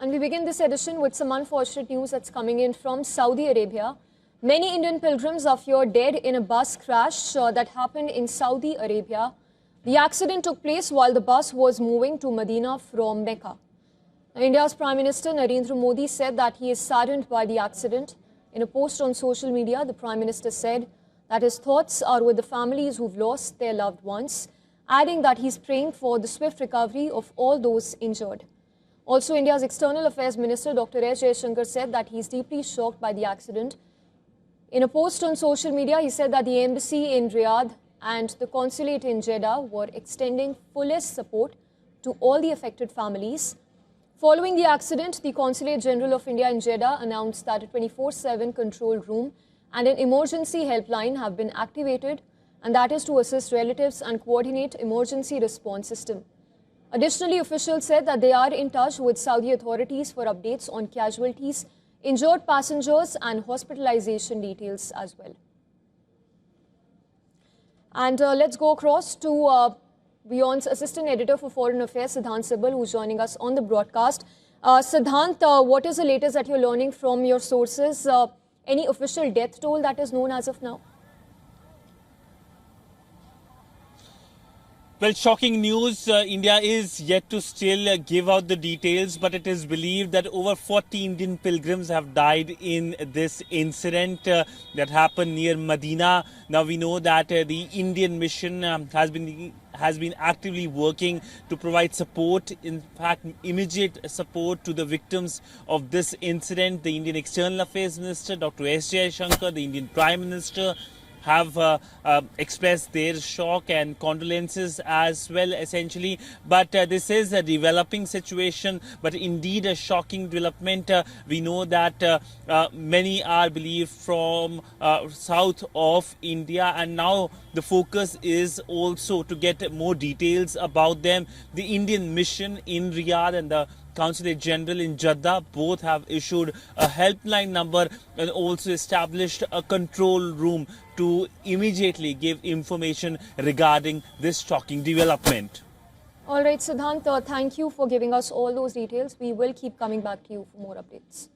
And we begin this edition with some unfortunate news that's coming in from Saudi Arabia. Many Indian pilgrims are feared dead in a bus crash that happened in Saudi Arabia. The accident took place while the bus was moving to Medina from Mecca. Now, India's Prime Minister Narendra Modi said that he is saddened by the accident. In a post on social media, the Prime Minister said that his thoughts are with the families who've lost their loved ones, adding that he's praying for the swift recovery of all those injured. Also, India's External Affairs Minister Dr. S. Jaishankar said that he's deeply shocked by the accident. In a post on social media, he said that the embassy in Riyadh and the consulate in Jeddah were extending fullest support to all the affected families. Following the accident, the Consulate General of India in Jeddah announced that a 24/7 control room and an emergency helpline have been activated, and that is to assist relatives and coordinate emergency response system. Additionally, officials said that they are in touch with Saudi authorities for updates on casualties, injured passengers and hospitalization details as well. And let's go across to Beyond's Assistant Editor for Foreign Affairs, Siddhant Sibal, who's joining us on the broadcast. Siddhant, what is the latest that you're learning from your sources? Any official death toll that is known as of now? Well, shocking news. India is yet to still give out the details, but it is believed that over 40 Indian pilgrims have died in this incident that happened near Medina. Now, we know that the Indian mission has been actively working to provide support, in fact, immediate support to the victims of this incident. The Indian External Affairs Minister, Dr. S. Jaishankar, the Indian Prime Minister, have expressed their shock and condolences as well, essentially. But this is a developing situation, but indeed a shocking development. We know that many are believed from south of India, and now the focus is also to get more details about them. The Indian mission in Riyadh and the Consulate General in Jeddah both have issued a helpline number and also established a control room to immediately give information regarding this shocking development. All right, Siddhant, thank you for giving us all those details. We will keep coming back to you for more updates.